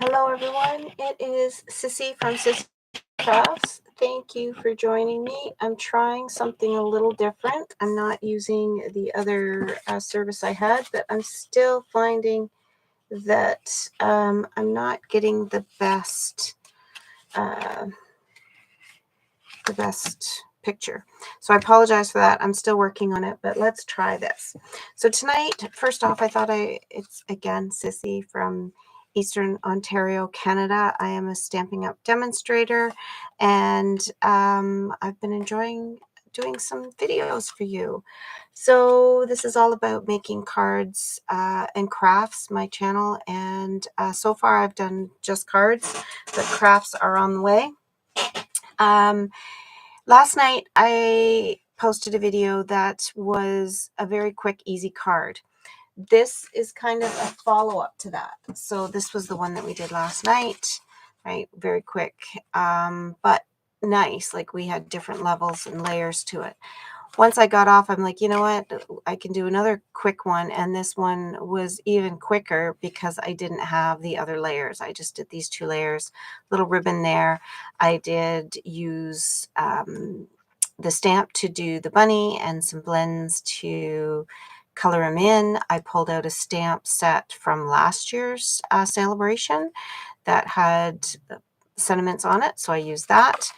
Hello everyone, it is Sissy from Sissy Crafts. Thank you for joining me. I'm trying something a little different. I'm not using the other service I had, but I'm still finding that I'm not getting the best picture. So I apologize for that. I'm still working on it, but let's try this. So tonight, first off, it's again Sissy from Eastern Ontario, Canada. I am a Stampin' Up! Demonstrator, and I've been enjoying doing some videos for you. So this is all about making cards and crafts, my channel, and so far I've done just cards, but crafts are on the way. Last night I posted a video that was a very quick, easy card. This is kind of a follow-up to that. So this was the one that we did last night, right? Very quick, but nice. Like we had different levels and layers to it. Once I got off, I'm like, you know what? I can do another quick one. And this one was even quicker because I didn't have the other layers. I just did these 2 layers, little ribbon there. I did use the stamp to do the bunny and some blends to color them in. I pulled out a stamp set from last year's celebration that had sentiments on it, so I used that.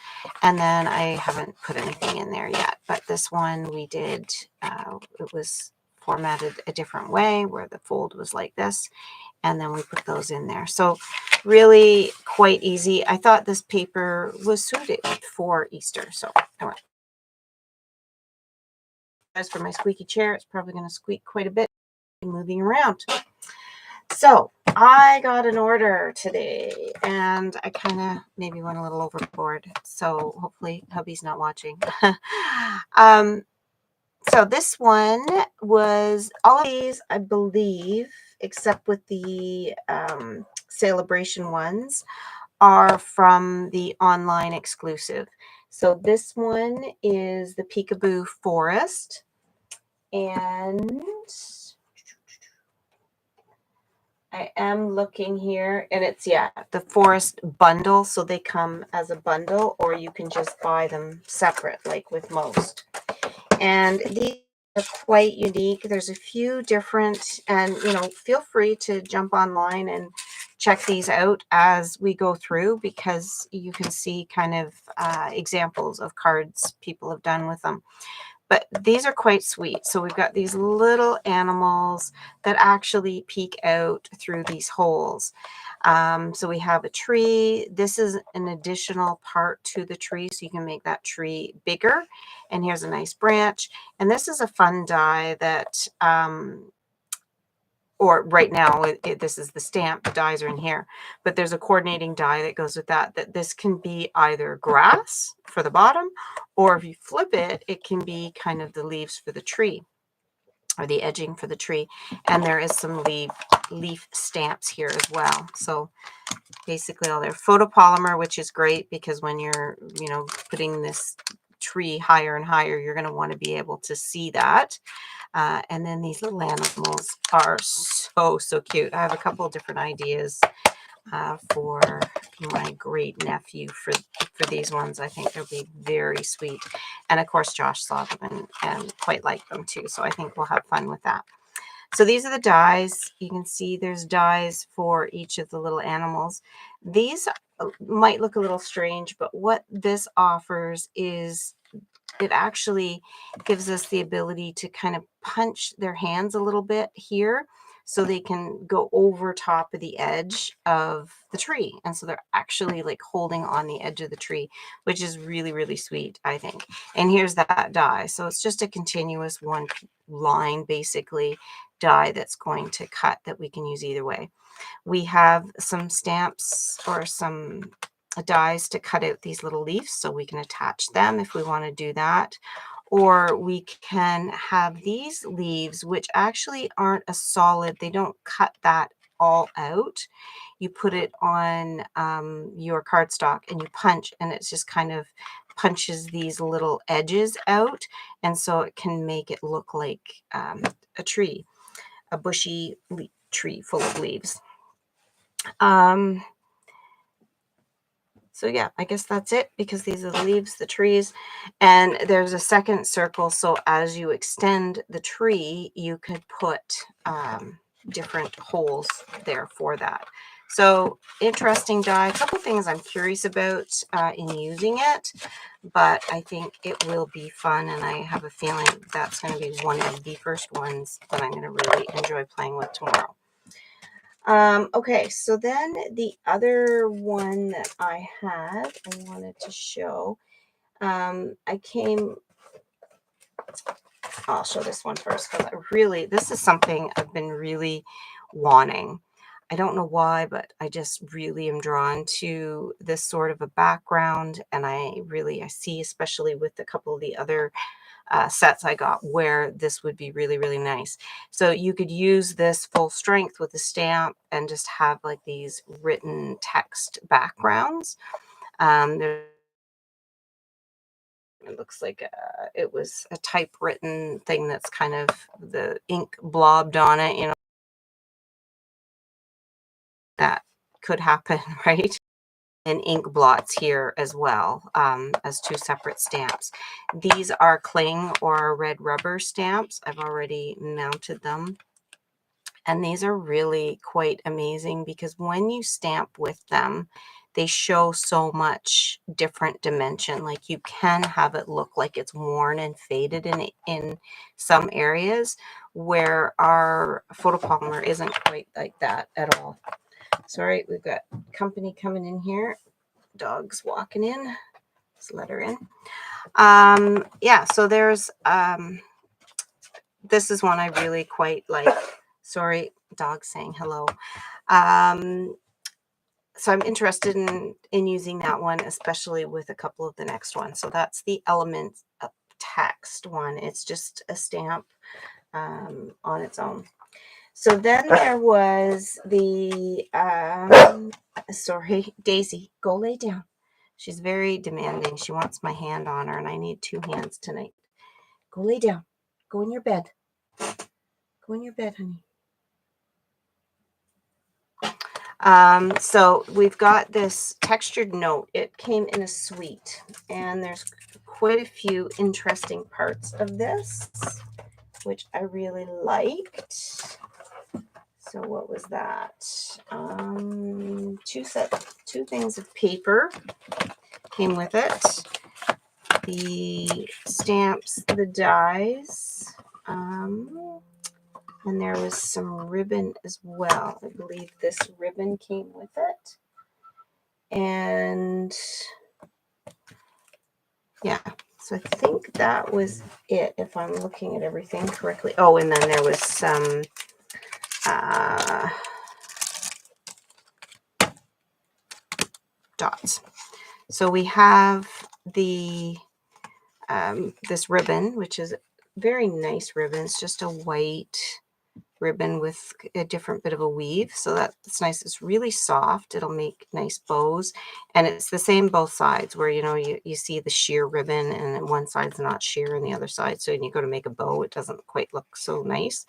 And then I haven't put anything in there yet, but this one we did, it was formatted a different way where the fold was like this, and then we put those in there. So really quite easy. I thought this paper was suited for Easter, so I went. As for my squeaky chair, it's probably going to squeak quite a bit moving around. So I got an order today, and I kind of maybe went a little overboard. So hopefully hubby's not watching. So this one was all of these, I believe, except with the celebration ones, are from the online exclusive. So this one is the Peekaboo Forest, and I am looking here, and it's, yeah, the Forest bundle. So they come as a bundle, or you can just buy them separate, like with most. And these are quite unique. There's a few different, and feel free to jump online and check these out as we go through, because you can see kind of examples of cards people have done with them. But these are quite sweet. So we've got these little animals that actually peek out through these holes. So we have a tree. This is an additional part to the tree, so you can make that tree bigger. And here's a nice branch. And this is a fun die that, or right now, this is the stamp. The dies are in here. But there's a coordinating die that goes with that this can be either grass for the bottom, or if you flip it, it can be kind of the leaves for the tree, or the edging for the tree. And there is some leaf stamps here as well. So basically all their photopolymer, which is great because when you're, putting this tree higher and higher, you're going to want to be able to see that. And then these little animals are so cute. I have a couple of different ideas for my great nephew for these ones. I think they'll be very sweet. And of course, Josh saw them and quite liked them too. So I think we'll have fun with that. So these are the dies. You can see there's dies for each of the little animals. These might look a little strange, but what this offers is it actually gives us the ability to kind of punch their hands a little bit here, so they can go over top of the edge of the tree. And so they're actually like holding on the edge of the tree, which is really sweet, I think. And here's that die. So it's just a continuous one line, basically, die that's going to cut that we can use either way. We have some stamps or some dies to cut out these little leaves, so we can attach them if we want to do that. Or we can have these leaves, which actually aren't a solid. They don't cut that all out. You put it on your cardstock and you punch, and it's just kind of punches these little edges out. And so it can make it look like a tree, a bushy tree full of leaves. So yeah, I guess that's it, because these are the leaves, the trees, and there's a second circle. So as you extend the tree, you could put different holes there for that. So interesting die. A couple things I'm curious about in using it, but I think it will be fun, and I have a feeling that's going to be one of the first ones that I'm going to really enjoy playing with tomorrow. Okay, so then the other one that I wanted to show, I'll show this one first, because this is something I've been really wanting. I don't know why, but I just really am drawn to this sort of a background, and I see, especially with a couple of the other sets I got, where this would be really, really nice. So you could use this full strength with a stamp and just have like these written text backgrounds. It looks like it was a typewritten thing that's kind of the ink blobbed on it, that could happen, right? And ink blots here as well, as two separate stamps. These are cling or red rubber stamps. I've already mounted them. And these are really quite amazing, because when you stamp with them, they show so much different dimension. Like, you can have it look like it's worn and faded in some areas, where our photopolymer isn't quite like that at all. Sorry, we've got company coming in here. Dog's walking in. Let's let her in. Yeah, so there's this is one I really quite like. Sorry, dog saying hello. So I'm interested in using that one, especially with a couple of the next ones. So that's the Element of Text one. It's just a stamp on its own. So then there was the sorry, Daisy, go lay down. She's very demanding. She wants my hand on her, and I need two hands tonight. Go lay down. Go in your bed. Go in your bed, honey. So we've got this textured note. It came in a suite, and there's quite a few interesting parts of this, which I really liked. So what was that? Two things of paper came with it. The stamps, the dies, and there was some ribbon as well. I believe this ribbon came with it. And yeah, so I think that was it, if I'm looking at everything correctly. Oh, and then there was some dots. So we have the this ribbon, which is very nice ribbon. It's just a white ribbon with a different bit of a weave, so that's nice. It's really soft. It'll make nice bows, and it's the same both sides, where you see the sheer ribbon, and one side's not sheer and the other side, so when you go to make a bow, it doesn't quite look so nice.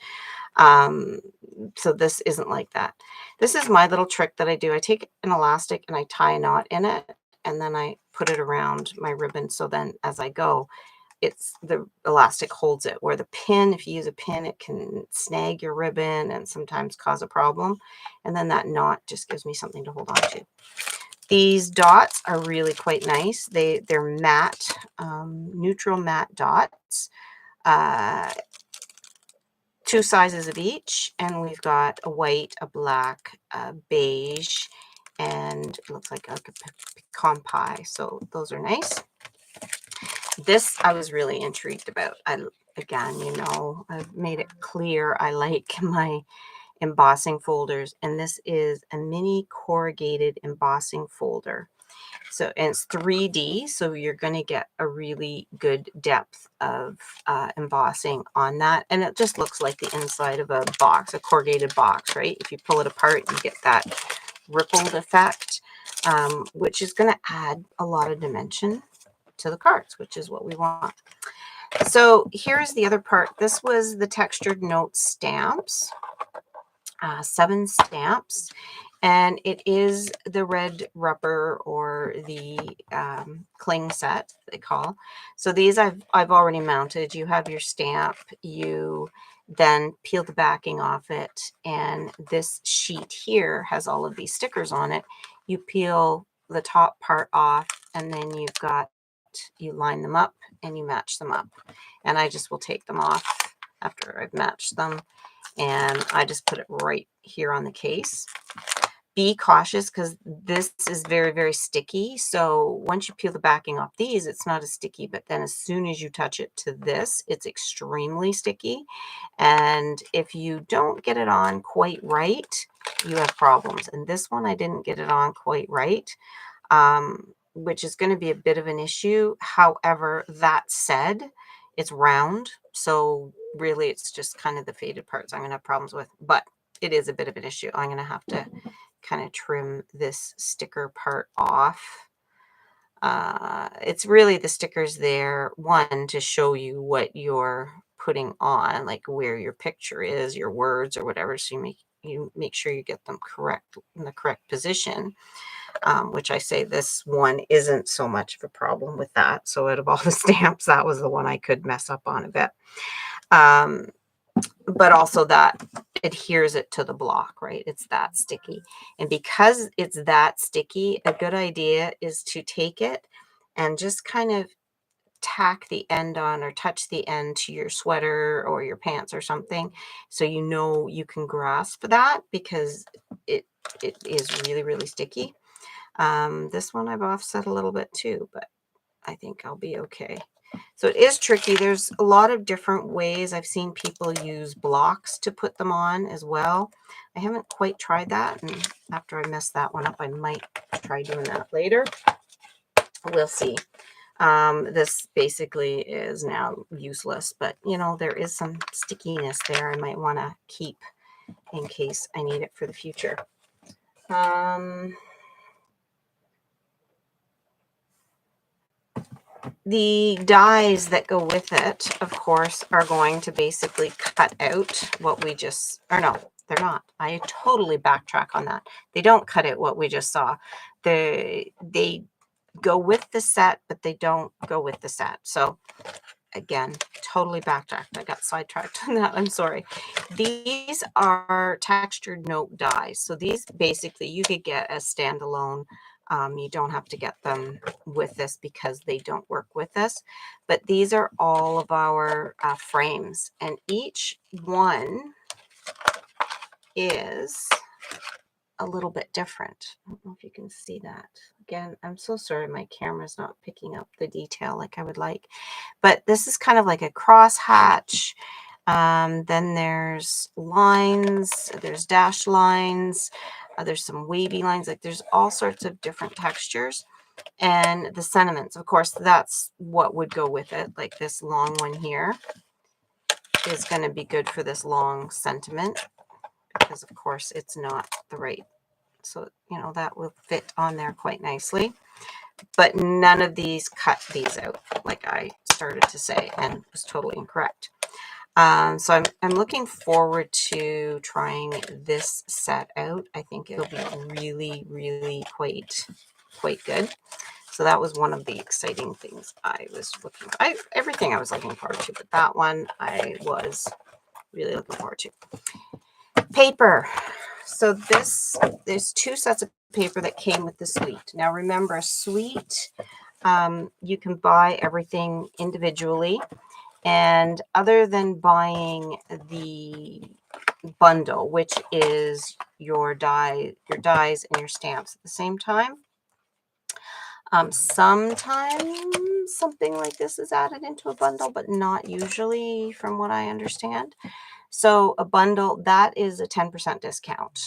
So this isn't like that. This is my little trick that I do. I take an elastic and I tie a knot in it, and then I put it around my ribbon, so then as I go, the elastic holds it, where the pin, if you use a pin, it can snag your ribbon and sometimes cause a problem. And then that knot just gives me something to hold on to. These dots are really quite nice. They're matte, neutral matte dots, two sizes of each. And we've got a white, a black, a beige, and it looks like a pecan pie. So those are nice. This I was really intrigued about. Again, I've made it clear I like my embossing folders, and this is a mini corrugated embossing folder. So, and it's 3D, so you're going to get a really good depth of embossing on that. And it just looks like the inside of a box, a corrugated box, right? If you pull it apart, you get that rippled effect, which is going to add a lot of dimension to the cards, which is what we want. So here's the other part. This was the textured note stamps, 7 stamps, And it is the red rubber or the cling set they call. So these I've already mounted. You have your stamp, you then peel the backing off it, and this sheet here has all of these stickers on it. You peel the top part off, and then you line them up and you match them up. And I just will take them off after I've matched them, and I just put it right here on the case. Be cautious because this is very, very sticky. So once you peel the backing off these, it's not as sticky, but then as soon as you touch it to this, it's extremely sticky. And if you don't get it on quite right, you have problems. And this one, I didn't get it on quite right, which is going to be a bit of an issue. However, that said, it's round. So really, it's just kind of the faded parts I'm going to have problems with. But it is a bit of an issue. I'm going to have to kind of trim this sticker part off. It's really the stickers there, one, to show you what you're putting on, like where your picture is, your words or whatever, so you make sure you get them correct in the correct position, which I say this one isn't so much of a problem with that. So out of all the stamps, that was the one I could mess up on a bit. But also that adheres it to the block, right? It's that sticky. And because it's that sticky, a good idea is to take it and just kind of tack the end on or touch the end to your sweater or your pants or something, so you know you can grasp that, because it is really, really sticky. This one I've offset a little bit too, but I think I'll be okay. So it is tricky. There's a lot of different ways. I've seen people use blocks to put them on as well. I haven't quite tried that. And after I mess that one up, I might try doing that later. We'll see. This basically is now useless, but you know, there is some stickiness there I might want to keep in case I need it for the future. The dies that go with it, of course, are going to basically cut out what we just, or no, they're not. I totally backtrack on that. They don't cut out what we just saw. They go with the set, but they don't go with the set. So again, totally backtracked. I got sidetracked on that. I'm sorry. These are textured note dies. So these basically you could get as standalone. You don't have to get them with this because they don't work with this. But these are all of our frames, and each one is a little bit different. I don't know if you can see that. Again, I'm so sorry my camera's not picking up the detail like I would like. But this is kind of like a crosshatch. Then there's lines, there's dash lines, there's some wavy lines, like there's all sorts of different textures. And the sentiments, of course, that's what would go with it. Like this long one here is going to be good for this long sentiment, because of course it's not the right. So, you know, that will fit on there quite nicely. But none of these cut these out, like I started to say, and was totally incorrect. So I'm looking forward to trying this set out. I think it'll be really, really quite good. So that was one of the exciting things I was looking at. Everything I was looking forward to, but that one I was really looking forward to. Paper. So there's two sets of paper that came with the suite. Now remember, a suite, you can buy everything individually. And other than buying the bundle, which is your dies and your stamps at the same time, sometimes something like this is added into a bundle, but not usually, from what I understand. So a bundle, that is a 10% discount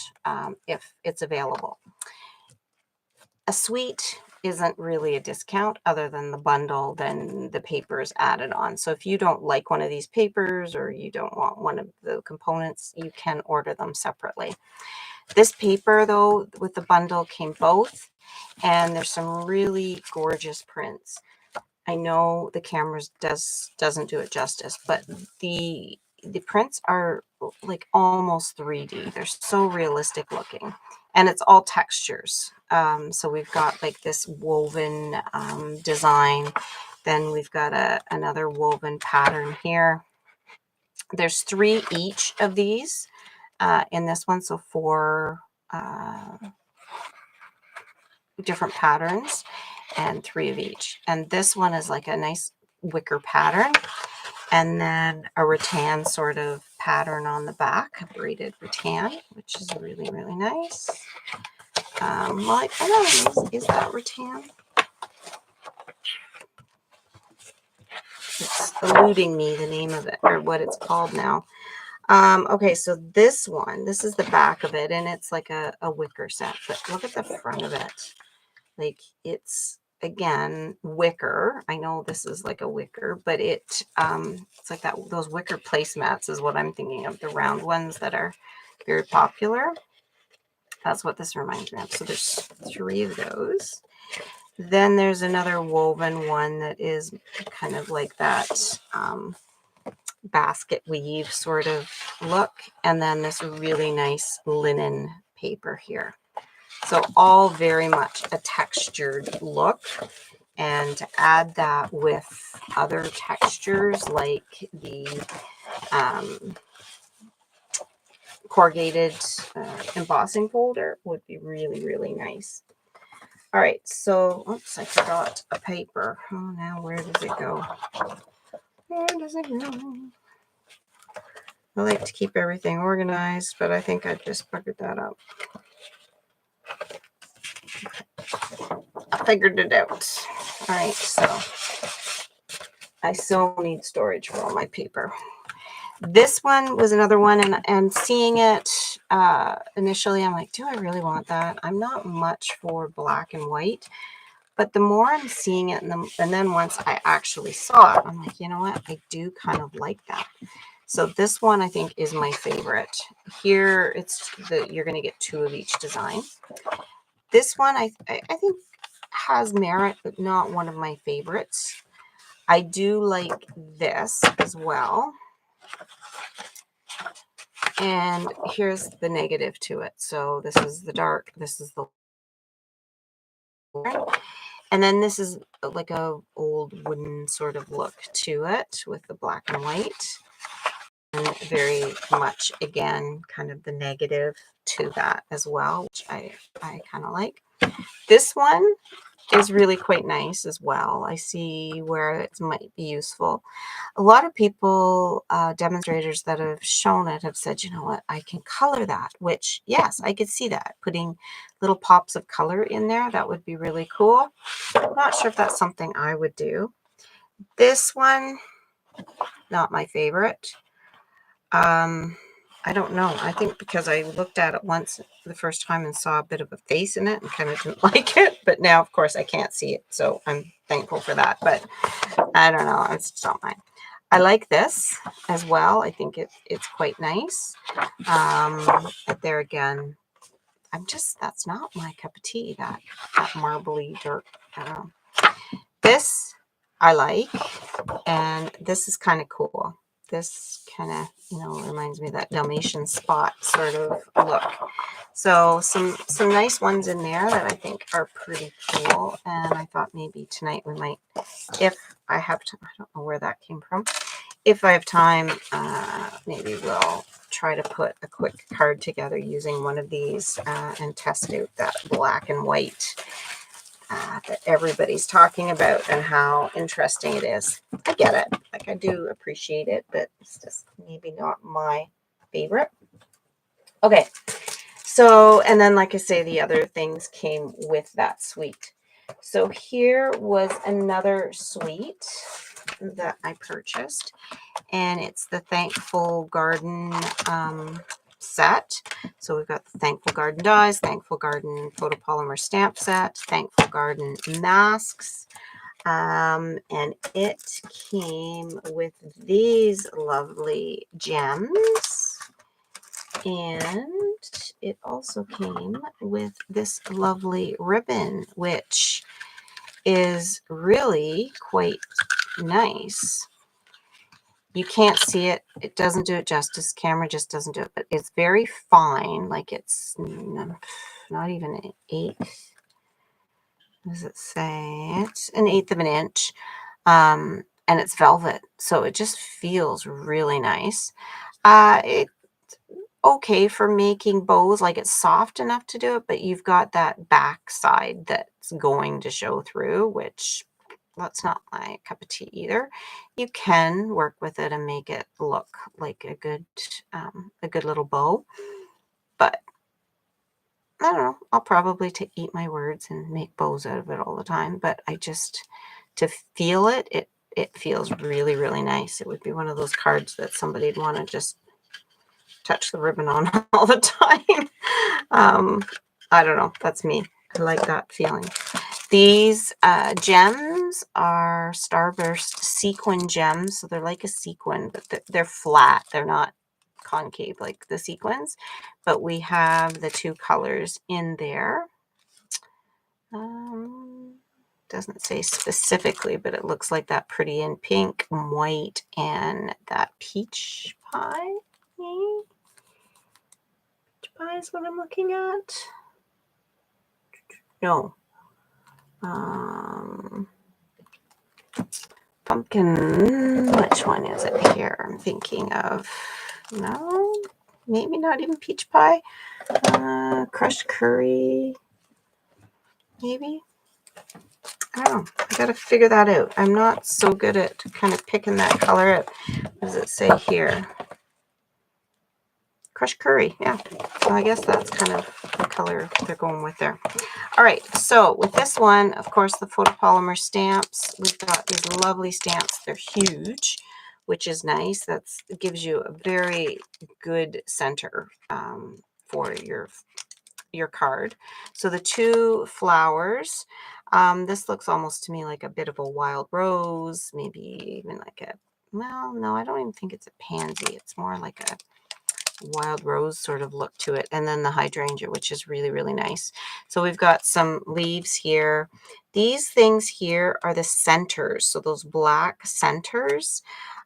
if it's available. A suite isn't really a discount other than the bundle, then the paper is added on. So if you don't like one of these papers or you don't want one of the components, you can order them separately. This paper, though, with the bundle came both, and there's some really gorgeous prints. I know the camera doesn't do it justice, but the prints are like almost 3D. They're so realistic looking, and it's all textures. So we've got like this woven design. Then we've got another woven pattern here. There's 3 each of these in this one, so 4 different patterns and 3 of each. And this one is like a nice wicker pattern, and then a rattan sort of pattern on the back, a braided rattan, which is really, really nice. Well, I don't know, is that rattan? It's eluding me the name of it or what it's called now. Okay, so this one, this is the back of it, and it's like a wicker set, but look at the front of it. Like, it's again wicker. I know this is like a wicker, but it's like that, those wicker placemats is what I'm thinking of, the round ones that are very popular. That's what this reminds me of. So there's 3 of those. Then there's another woven one that is kind of like that basket weave sort of look, and then this really nice linen paper here. So all very much a textured look, and to add that with other textures like the corrugated embossing folder would be really, really nice. All right, so oops, I forgot a paper. Oh, now where does it go? Where does it go? I like to keep everything organized, but I think I just buggered that up. I figured it out. All right, so I so need storage for all my paper. This one was another one, and seeing it initially, I'm like, do I really want that? I'm not much for black and white, but the more I'm seeing it, and then once I actually saw it, I'm like, you know what? I do kind of like that. So this one I think is my favorite. Here it's you're going to get 2 of each design. This one I think has merit, but not one of my favorites. I do like this as well. And here's the negative to it. So this is the dark, this is the, and then this is like a old wooden sort of look to it with the black and white. And very much, again, kind of the negative to that as well, which I kind of like. This one is really quite nice as well. I see where it might be useful. A lot of people, demonstrators that have shown it, have said, you know what, I can color that, which, yes, I could see that. Putting little pops of color in there, that would be really cool. I'm not sure if that's something I would do. This one, not my favorite. I don't know. I think because I looked at it once the first time and saw a bit of a face in it and kind of didn't like it. But now, of course, I can't see it. So I'm thankful for that. But I don't know. It's not mine. I like this as well. I think it's quite nice. But there again, that's not my cup of tea, that marbly dirt. I don't know. This I like. And this is kind of cool. This kind of, reminds me of that Dalmatian spot sort of look. So some nice ones in there that I think are pretty cool. And I thought maybe tonight we might, if I have time, I don't know where that came from. If I have time, maybe we'll try to put a quick card together using one of these and test out that black and white that everybody's talking about and how interesting it is. I get it. Like, I do appreciate it, but it's just maybe not my favorite. Okay. So, and then, like I say, the other things came with that suite. So here was another suite that I purchased, and it's the Thankful Garden set. So we've got the Thankful Garden dies, Thankful Garden photopolymer stamp set, Thankful Garden masks, and it came with these lovely gems, and it also came with this lovely ribbon, which is really quite nice. You can't see it. It doesn't do it justice. Camera just doesn't do it. But it's very fine. Like it's not even an eighth. What does it say? It's an eighth of an inch. And it's velvet. So it just feels really nice. It's okay for making bows. Like it's soft enough to do it, but you've got that back side that's going to show through, which that's not my cup of tea either. You can work with it and make it look like a good little bow, but I don't know. I'll probably eat my words and make bows out of it all the time. But I just to feel it, it feels really, really nice. It would be one of those cards that somebody'd want to just touch the ribbon on all the time. I don't know. That's me. I like that feeling. These gems are Starburst sequin gems. So they're like a sequin, but they're flat. They're not concave like the sequins. But we have the two colors in there. Doesn't say specifically, but it looks like that pretty in pink, white, and that peach pie. Peach pie is what I'm looking at. No. Pumpkin, which one is it here? I'm thinking of, no, maybe not even peach pie. Crushed curry, maybe. I don't know. I got to figure that out. I'm not so good at kind of picking that color out. What does it say here? Crushed curry, yeah. So I guess that's kind of the color they're going with there. All right, so with this one, of course, the photopolymer stamps. We've got these lovely stamps. They're huge, which is nice. That gives you a very good center for your card. So the two flowers, this looks almost to me like a bit of a wild rose, maybe even like a, well, no, I don't even think it's a pansy. It's more like a wild rose sort of look to it, and then the hydrangea, which is really, really nice. So we've got some leaves here. These things here are the centers, so those black centers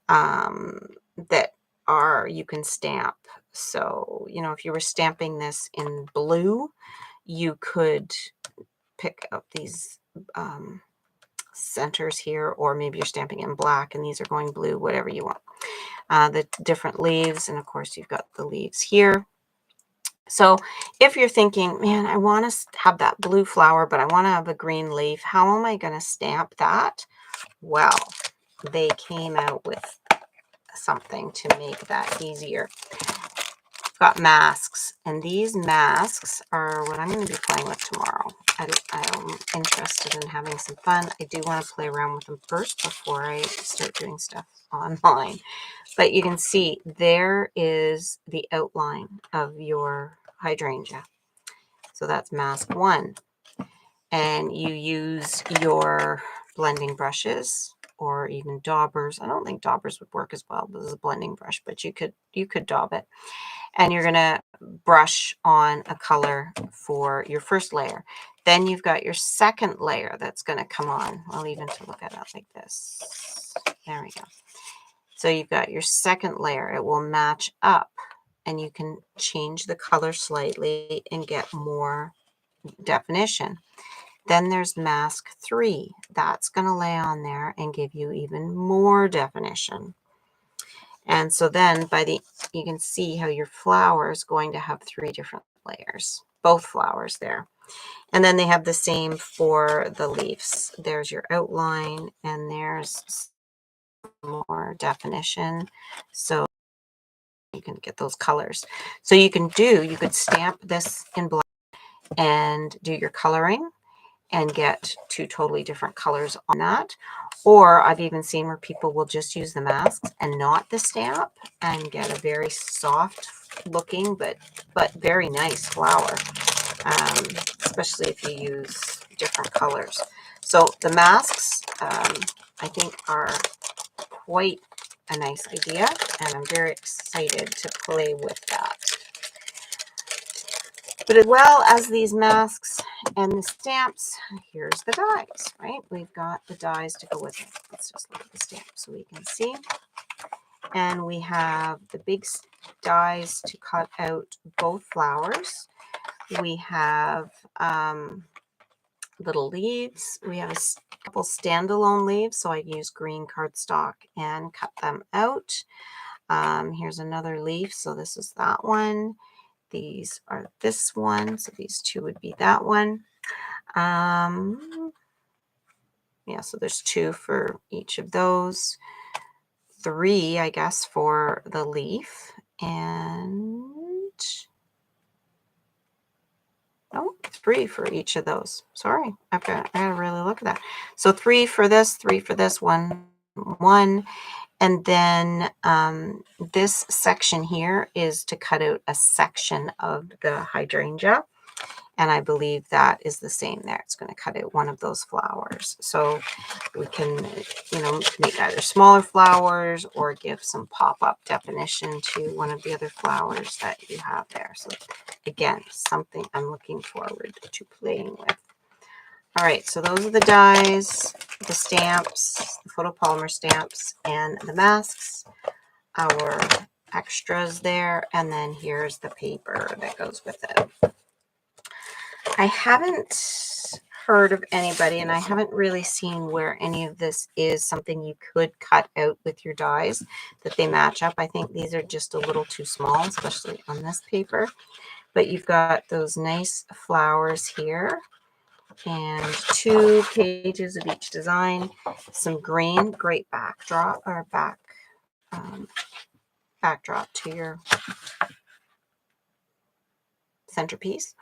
that are, you can stamp. So, you know, if you were stamping this in blue, you could pick up these centers here, or maybe you're stamping in black and these are going blue, whatever you want. The different leaves, and of course you've got the leaves here. So if you're thinking, man, I want to have that blue flower, but I want to have a green leaf, how am I going to stamp that? Well, they came out with something to make that easier. I've got masks, and these masks are what I'm going to be playing with tomorrow. I'm interested in having some fun. I do want to play around with them first before I start doing stuff online. But you can see there is the outline of your hydrangea. So that's mask one. And you use your blending brushes or even daubers. I don't think daubers would work as well. This is a blending brush, but you could daub it. And you're going to brush on a color for your first layer. Then you've got your second layer that's going to come on. I'll even to look at it like this. There we go. So you've got your second layer. It will match up, and you can change the color slightly and get more definition. Then there's mask 3. That's going to lay on there and give you even more definition. And so then you can see how your flower is going to have 3 different layers, both flowers there. And then they have the same for the leaves. There's your outline, and there's more definition. So you can get those colors. So you could stamp this in black and do your coloring and get 2 totally different colors on that. Or I've even seen where people will just use the masks and not the stamp and get a very soft looking but very nice flower, especially if you use different colors. So the masks, I think, are quite a nice idea, and I'm very excited to play with that. But as well as these masks and the stamps, here's the dies, right? We've got the dies to go with it. Let's just look at the stamp so we can see. And we have the big dies to cut out both flowers. We have little leaves. We have a couple standalone leaves, so I use green cardstock and cut them out. Here's another leaf, so this is that one. These are this one, so these two would be that one. Yeah, so there's 2 for each of those. 3, I guess, for the leaf, and oh, 3 for each of those. Sorry, I gotta really look at that. So 3 for this, 3 for this, 1, 1. And then this section here is to cut out a section of the hydrangea. And I believe that is the same there. It's going to cut out one of those flowers. So we can, make either smaller flowers or give some pop-up definition to one of the other flowers that you have there. So again, something I'm looking forward to playing with. All right, so those are the dies, the stamps, the photopolymer stamps, and the masks, our extras there, and then here's the paper that goes with it. I haven't heard of anybody, and I haven't really seen where any of this is something you could cut out with your dies that they match up. I think these are just a little too small, especially on this paper. But you've got those nice flowers here, and 2 pages of each design, some green, great backdrop or backdrop to your centerpiece.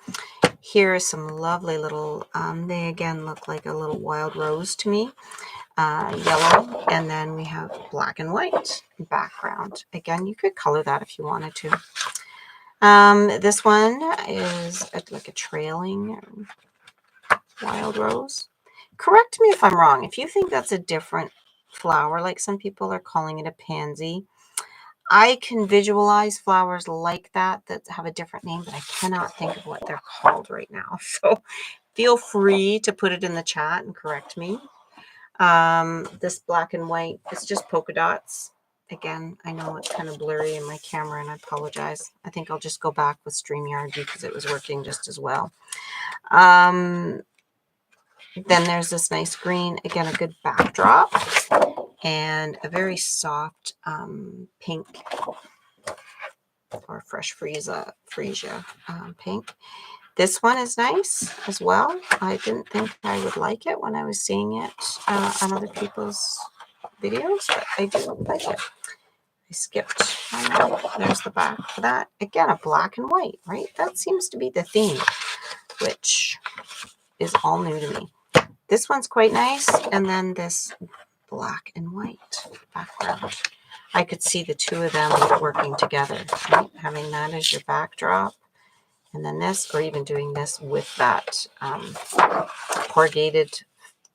Here is some lovely little, they again look like a little wild rose to me, yellow, and then we have black and white background. Again, you could color that if you wanted to. This one is like a trailing wild rose. Correct me if I'm wrong. If you think that's a different flower, like some people are calling it a pansy, I can visualize flowers like that have a different name, but I cannot think of what they're called right now. So feel free to put it in the chat and correct me. This black and white, it's just polka dots. Again, I know it's kind of blurry in my camera, and I apologize. I think I'll just go back with StreamYard because it was working just as well. Then there's this nice green, again, a good backdrop, and a very soft pink or fresh freesia pink. This one is nice as well. I didn't think I would like it when I was seeing it on other people's videos, but I do like it. I skipped. There's the back for that. Again, a black and white, right? That seems to be the theme, which is all new to me. This one's quite nice. And then this black and white background. I could see the 2 of them working together, right? Having that as your backdrop. And then this, or even doing this with that corrugated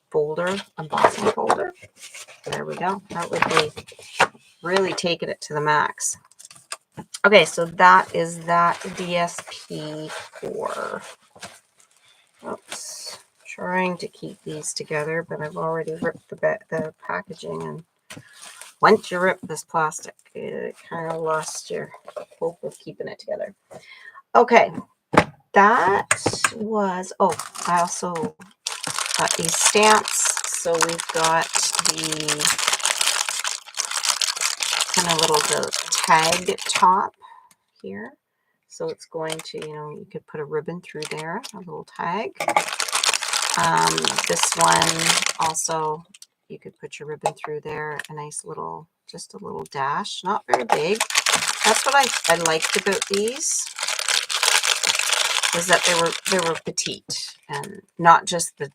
folder, embossing folder. There we go. That would be really taking it to the max. Okay, so that is that DSP 4. Oops. Trying to keep these together, but I've already ripped the packaging, and once you rip this plastic, it kind of lost your hope of keeping it together. Okay, that was, I also got these stamps. So we've got the kind of little tag top here. So it's going to, you could put a ribbon through there, a little tag. This one also, you could put your ribbon through there, a nice little, just a little dash, not very big. That's what I liked about these, was that they were petite, and not just the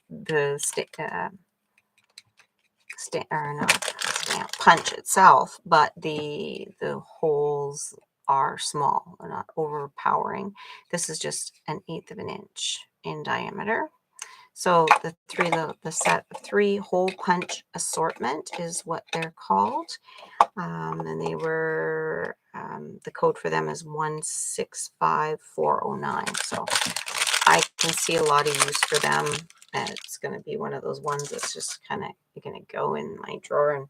stamp punch itself, but the holes are small, they're not overpowering. This is just 1/8 of an inch in diameter. So the set of 3 hole punch assortment is what they're called. And they were, the code for them is 165409. So I can see a lot of use for them. And it's going to be one of those ones that's just kind of going to go in my drawer and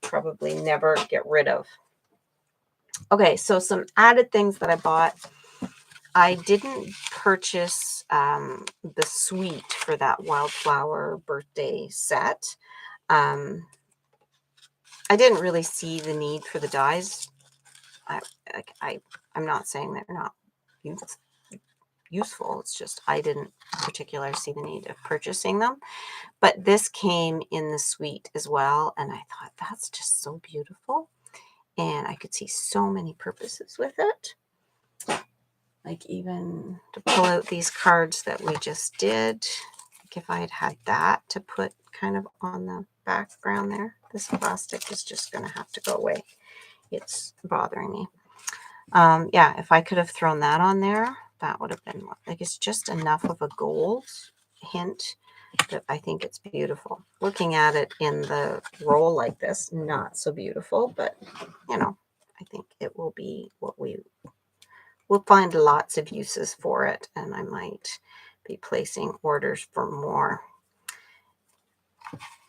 probably never get rid of. Okay, so some added things that I bought. I didn't purchase the suite for that wildflower birthday set. I didn't really see the need for the dies. I'm not saying they're not useful. It's just I didn't particularly see the need of purchasing them. But this came in the suite as well, and I thought that's just so beautiful. And I could see so many purposes with it. Like even to pull out these cards that we just did. Like if I had that to put kind of on the background there, this plastic is just going to have to go away. It's bothering me. Yeah, if I could have thrown that on there, that would have been like, it's just enough of a gold hint that I think it's beautiful. Looking at it in the roll like this, not so beautiful, but you know, I think it will be what we'll find lots of uses for it, and I might be placing orders for more.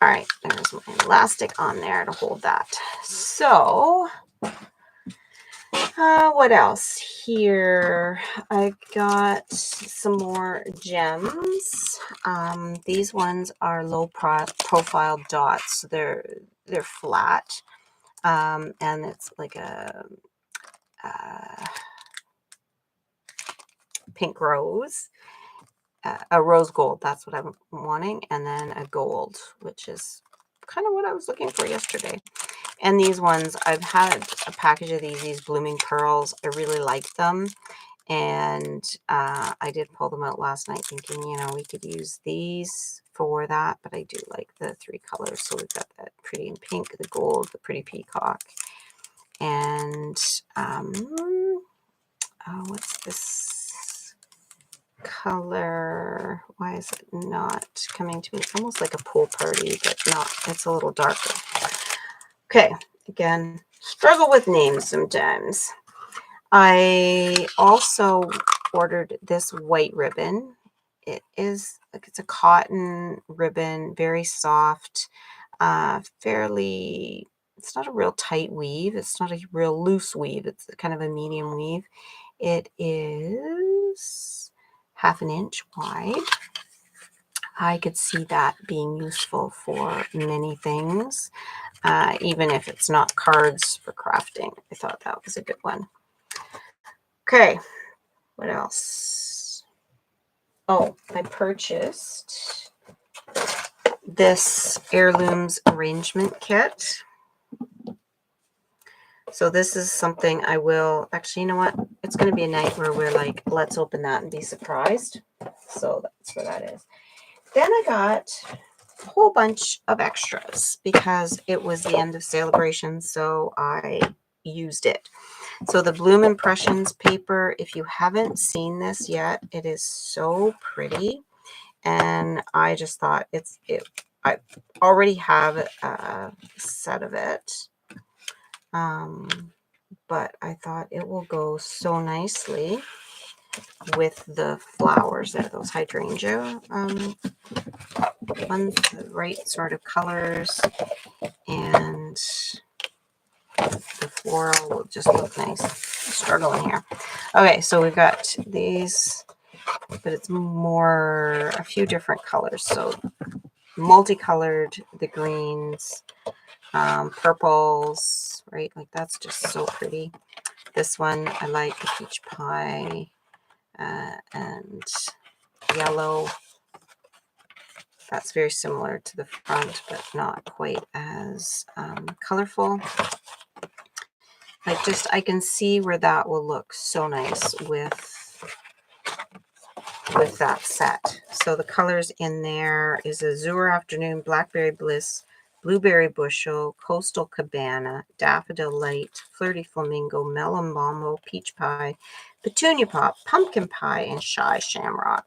All right, there's my elastic on there to hold that. So what else here? I got some more gems. These ones are low profile dots. They're flat, and it's like a pink rose, a rose gold. That's what I'm wanting, and then a gold, which is kind of what I was looking for yesterday. And these ones, I've had a package of these blooming pearls. I really like them. And I did pull them out last night thinking, you know, we could use these for that. But I do like the 3 colors. So we've got that pretty in pink, the gold, the pretty peacock. And what's this color? Why is it not coming to me? It's almost like a pool party, but not. It's a little darker. Okay, again, struggle with names sometimes. I also ordered this white ribbon. It is like it's a cotton ribbon, very soft, fairly, it's not a real tight weave. It's not a real loose weave. It's kind of a medium weave. It is 1/2 inch wide. I could see that being useful for many things, even if it's not cards for crafting. I thought that was a good one. Okay, what else? Oh, I purchased this Heirlooms arrangement kit. So this is something I will, actually, you know what? It's going to be a night where we're like, let's open that and be surprised. So that's what that is. Then I got a whole bunch of extras because it was the end of celebration, so I used it. So the Bloom Impressions paper, if you haven't seen this yet, it is so pretty. And I just thought I already have a set of it. But I thought it will go so nicely with the flowers there, those hydrangea ones, the right sort of colors, and the floral will just look nice. I'm struggling here. Okay, so we've got these, but it's more a few different colors. So multicolored, the greens, purples, right? Like that's just so pretty. This one I like, the peach pie, and yellow. That's very similar to the front, but not quite as colorful. Like just, I can see where that will look so nice with that set. So the colors in there is Azure Afternoon, Blackberry Bliss, Blueberry Bushel, Coastal Cabana, Daffodil Light, Flirty Flamingo, Melon Mambo, Peach Pie, Petunia Pop, Pumpkin Pie, and Shy Shamrock.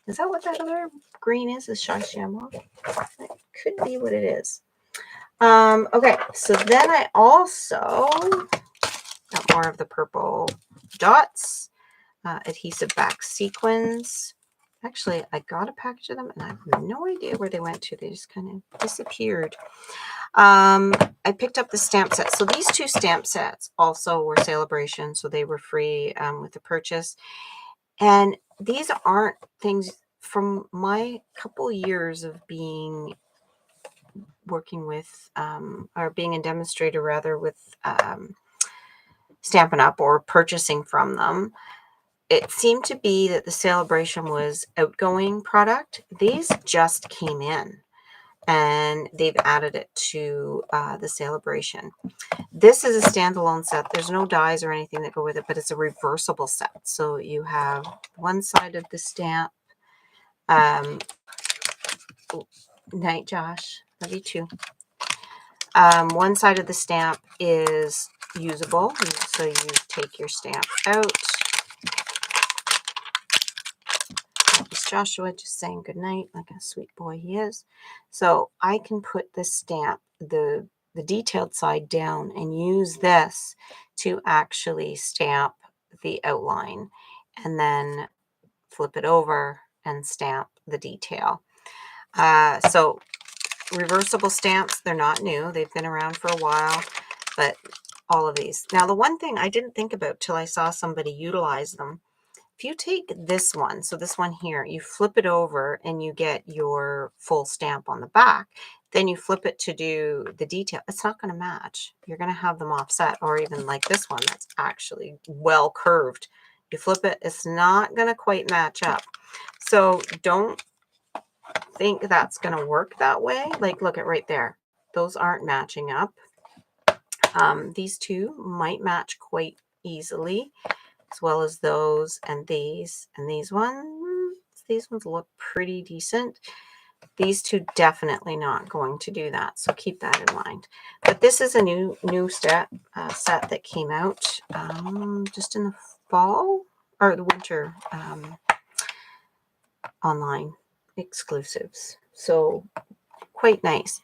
Is that what that other green is Shy Shamrock? That could be what it is. Okay, so then I also got more of the purple dots, adhesive back sequins, Actually, I got a package of them and I have no idea where they went to. They just kind of disappeared. I picked up the stamp set. So these two stamp sets also were Celebration, so they were free with the purchase. And these aren't things from my couple years of working with, or being a demonstrator rather, with Stampin' Up! Or purchasing from them. It seemed to be that the Celebration was outgoing product. These just came in and they've added it to the Celebration. This is a standalone set. There's no dies or anything that go with it, but it's a reversible set. So you have one side of the stamp. Night, Josh. Love you too. One side of the stamp is usable. So you take your stamp out. It's Joshua just saying good night like a sweet boy he is. So I can put the stamp, the detailed side down and use this to actually stamp the outline and then flip it over and stamp the detail. So reversible stamps, they're not new. They've been around for a while, but all of these. Now, the one thing I didn't think about till I saw somebody utilize them, if you take this one, so this one here, you flip it over and you get your full stamp on the back, then you flip it to do the detail, it's not going to match. You're going to have them offset, or even like this one that's actually well curved. You flip it, it's not going to quite match up. So don't think that's going to work that way. Like, look at right there. Those aren't matching up. These two might match quite easily, as well as those and these ones. These ones look pretty decent. These two definitely not going to do that, so keep that in mind. But this is a new set that came out just in the fall or the winter, online exclusives. So quite nice.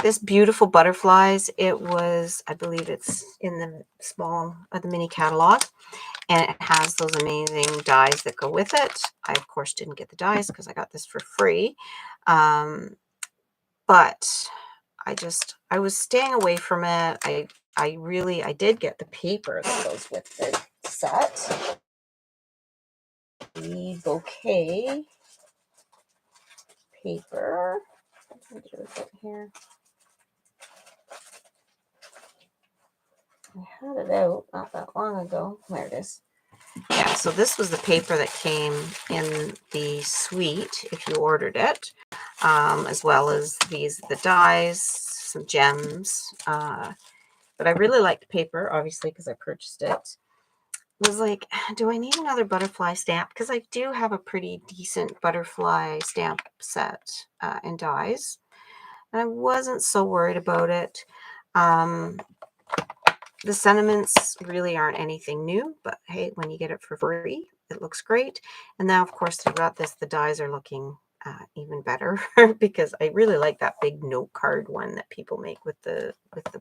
This beautiful butterflies, it was, I believe it's in the the mini catalog, and it has those amazing dies that go with it. I, of course, didn't get the dies because I got this for free. But I was staying away from it. I did get the paper that goes with the set. The bouquet paper. What is it here? I had it out not that long ago. There it is. Yeah, so this was the paper that came in the suite if you ordered it, as well as the dies, some gems. But I really liked the paper, obviously, because I purchased it. I was like, do I need another butterfly stamp? Because I do have a pretty decent butterfly stamp set and dies. And I wasn't so worried about it. The sentiments really aren't anything new, but hey, when you get it for free, it looks great. And now, of course, they've got this. The dies are looking even better because I really like that big note card one that people make with the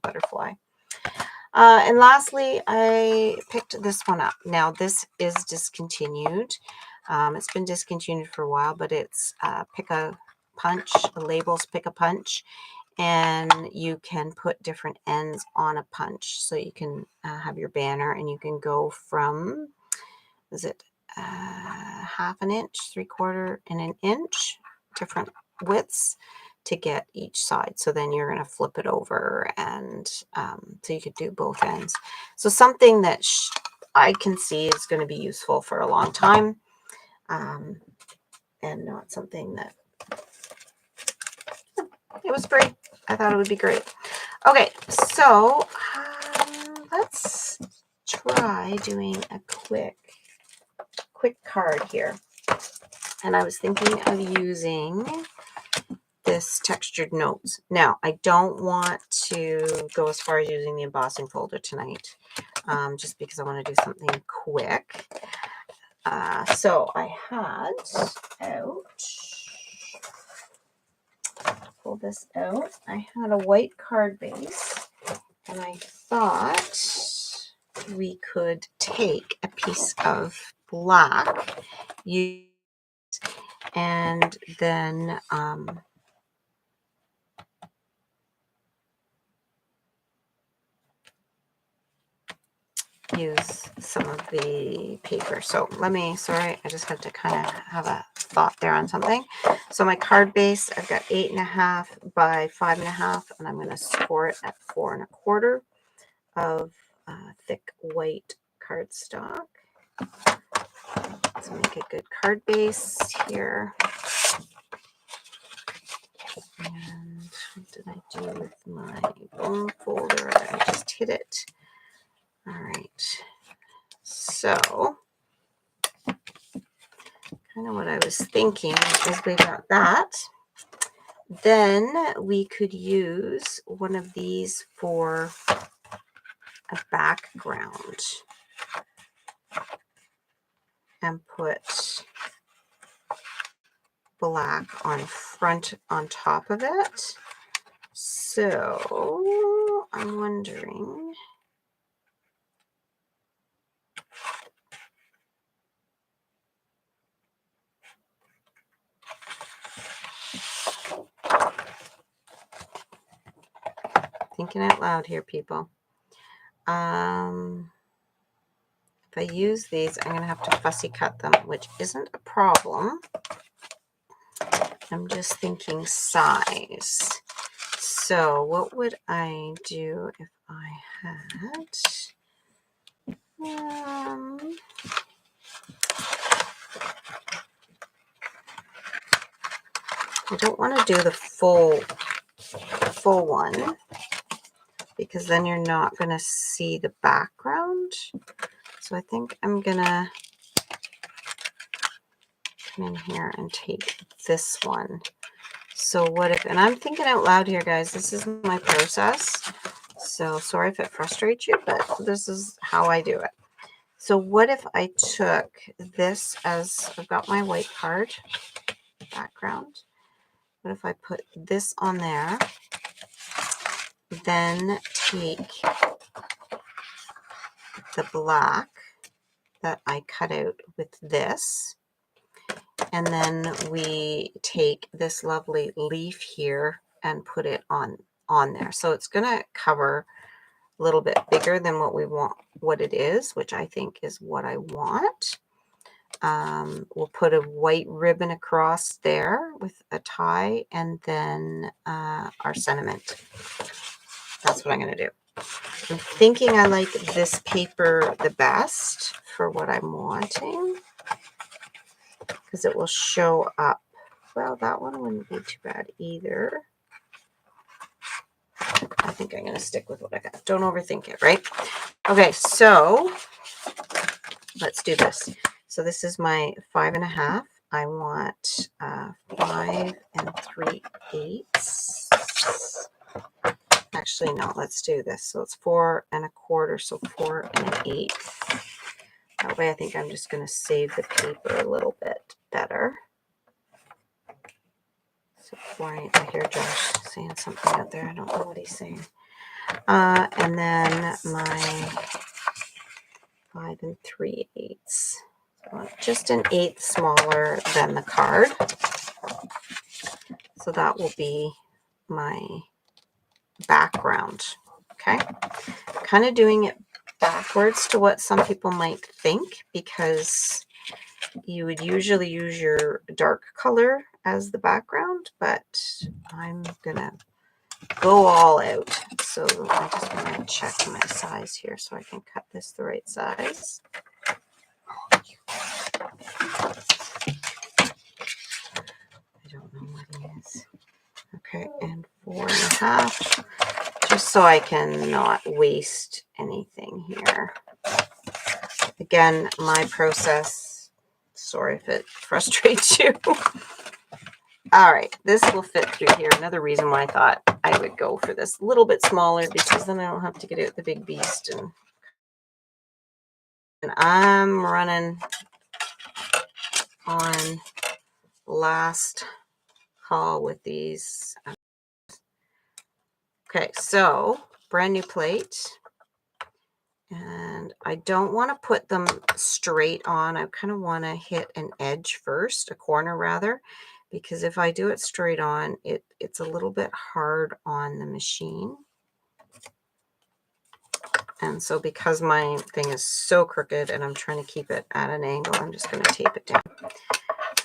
butterfly. And lastly, I picked this one up. Now, this is discontinued. It's been discontinued for a while, but it's Pick a Punch. The label's Pick a Punch. And you can put different ends on a punch. So you can have your banner and you can go from, is it half an inch, 3/4, and an inch, different widths to get each side. So then you're going to flip it over, and so you could do both ends. So something that I can see is going to be useful for a long time, and not something that, it was free. I thought it would be great. Okay, so let's try doing a quick card here. And I was thinking of using this textured notes. Now, I don't want to go as far as using the embossing folder tonight, just because I want to do something quick. So I had pull this out. I had a white card base, and I thought we could take a piece of black, use and then use some of the paper. So let me, sorry, I just had to kind of have a thought there on something. So my card base, I've got 8.5 by 5.5, and I'm going to score it at 4 1/4 of thick white cardstock. Let's make a good card base here. And what did I do with my bone folder? I just hit it. All right. So kind of what I was thinking is we got that. Then we could use one of these for a background and put black on top of it. So I'm wondering, thinking out loud here, people. If I use these, I'm going to have to fussy cut them, which isn't a problem. I'm just thinking size. So what would I do if I had... I don't want to do the full one, because then you're not going to see the background. So I think I'm going to come in here and take this one. So what if, and I'm thinking out loud here, guys, this is my process. So sorry if it frustrates you, but this is how I do it. So what if I took this, as I've got my white card background, what if I put this on there, then take the black that I cut out with this, and then we take this lovely leaf here and put it on there. So it's going to cover a little bit bigger than what we want, what it is, which I think is what I want. We'll put a white ribbon across there with a tie, and then our sentiment. That's what I'm going to do. I'm thinking I like this paper the best for what I'm wanting, because it will show up. Well, that one wouldn't be too bad either. I think I'm going to stick with what I got. Don't overthink it, right? Okay, so let's do this. So this is my 5.5. I want 5 3/8. Actually, no, let's do this. So it's 4 1/4, so 4 1/8. That way I think I'm just going to save the paper a little bit better. So I hear Josh saying something out there. I don't know what he's saying. And then my 5 3/8. So just an eighth smaller than the card. So that will be my background. Okay. Kind of doing it backwards to what some people might think, because you would usually use your dark color as the background, but I'm gonna go all out. So I just want to check my size here so I can cut this the right size. I don't know what it is. Okay, and 4.5, just so I can not waste anything here. Again, my process, sorry if it frustrates you. All right, this will fit through here. Another reason why I thought I would go for this a little bit smaller, because then I don't have to get out the big beast. And I'm running on last call with these. Okay, so brand new plate. And I don't want to put them straight on. I kind of want to hit an edge first, a corner rather, because if I do it straight on, it's a little bit hard on the machine. And so because my thing is so crooked and I'm trying to keep it at an angle, I'm just going to tape it down.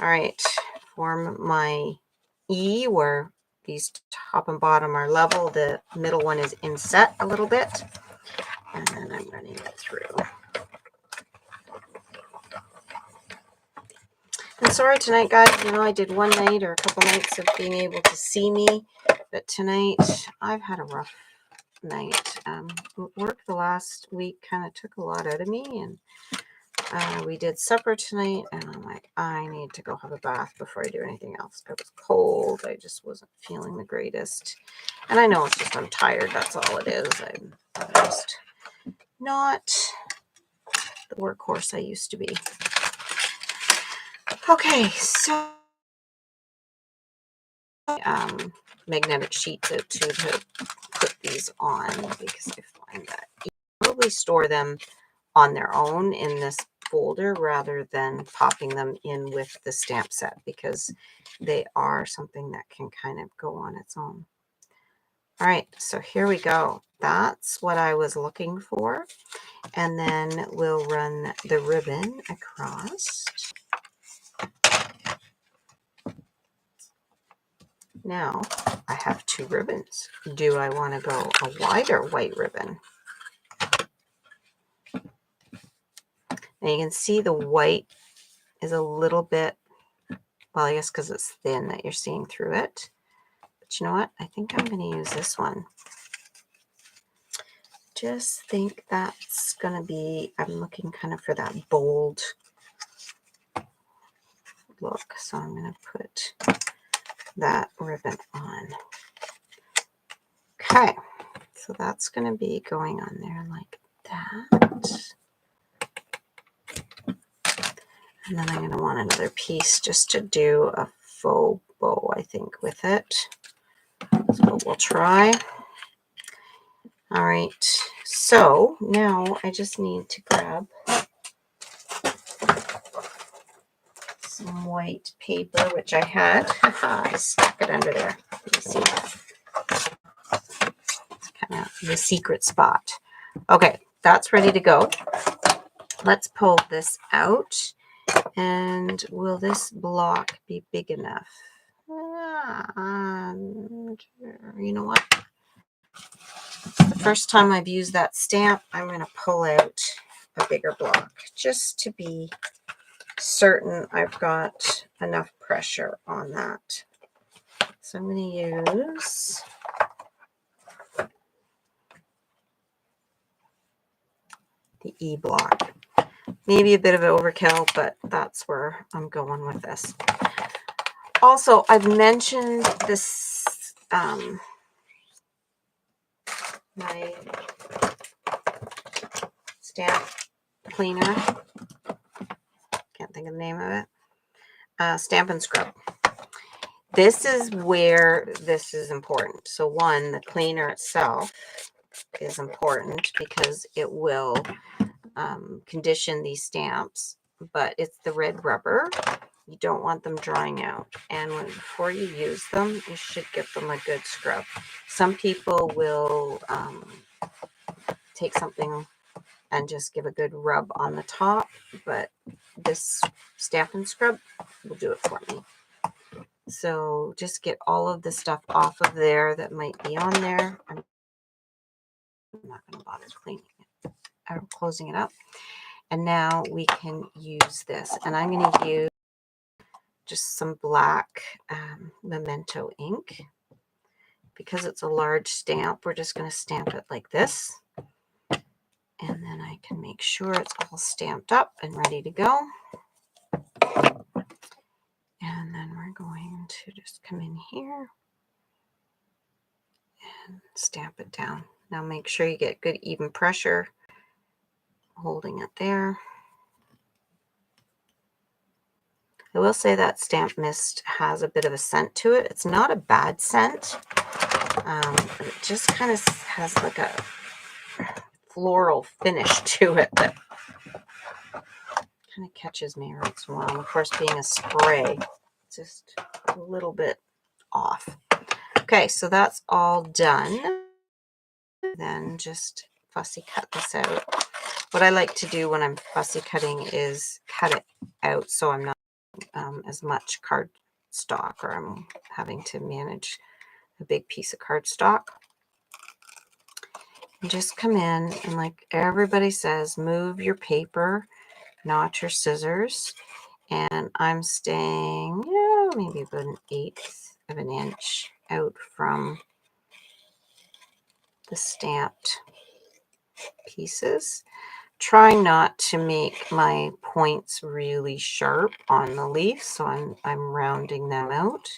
All right, form my E where these top and bottom are level. The middle one is inset a little bit. And then I'm running it through. And sorry tonight, guys. You know, I did one night or a couple nights of being able to see me. But tonight, I've had a rough night. Work the last week kind of took a lot out of me. And we did supper tonight. And I'm like, I need to go have a bath before I do anything else. I was cold. I just wasn't feeling the greatest. And I know it's just I'm tired. That's all it is. I'm just not the workhorse I used to be. Okay, so magnetic sheets out too to put these on because I find that you probably store them on their own in this folder rather than popping them in with the stamp set because they are something that can kind of go on its own. All right, so here we go. That's what I was looking for. And then we'll run the ribbon across. Now I have two ribbons. Do I want to go a wider white ribbon? Now you can see the white is a little bit, well, I guess because it's thin that you're seeing through it. But you know what? I think I'm going to use this one. Just think that's going to be, I'm looking kind of for that bold look. So I'm going to put that ribbon on. Okay. So that's going to be going on there like that. And then I'm going to want another piece just to do a faux bow, I think, with it. So we'll try. All right. So now I just need to grab some white paper, which I had. I stuck it under there. You see that? It's kind of the secret spot. Okay, that's ready to go. Let's pull this out. And will this block be big enough? And you know what? The first time I've used that stamp, I'm going to pull out a bigger block just to be certain I've got enough pressure on that. So I'm going to use the E block. Maybe a bit of an overkill, but that's where I'm going with this. Also, I've mentioned this, my stamp cleaner. Can't think of the name of it. Stamp and Scrub. This is where this is important. So one, the cleaner itself is important because it will condition these stamps, but it's the red rubber. You don't want them drying out. And before you use them, you should give them a good scrub. Some people will take something and just give a good rub on the top, but this Stamp and Scrub will do it for me. So just get all of the stuff off of there that might be on there. I'm not going to bother cleaning it or closing it up. And now we can use this. And I'm going to use just some black Memento ink. Because it's a large stamp, we're just going to stamp it like this. And then I can make sure it's all stamped up and ready to go. And then we're going to just come in here and stamp it down. Now make sure you get good even pressure holding it there. I will say that Stamp Mist has a bit of a scent to it. It's not a bad scent. It just kind of has like a floral finish to it that kind of catches me every once in a while. Of course, being a spray, just a little bit off. Okay, so that's all done. Then just fussy cut this out. What I like to do when I'm fussy cutting is cut it out so I'm not as much cardstock, or I'm having to manage a big piece of cardstock. And just come in and, like everybody says, move your paper, not your scissors. And I'm staying, maybe about 1/8 of an inch out from the stamped pieces. Trying not to make my points really sharp on the leaf, so I'm rounding them out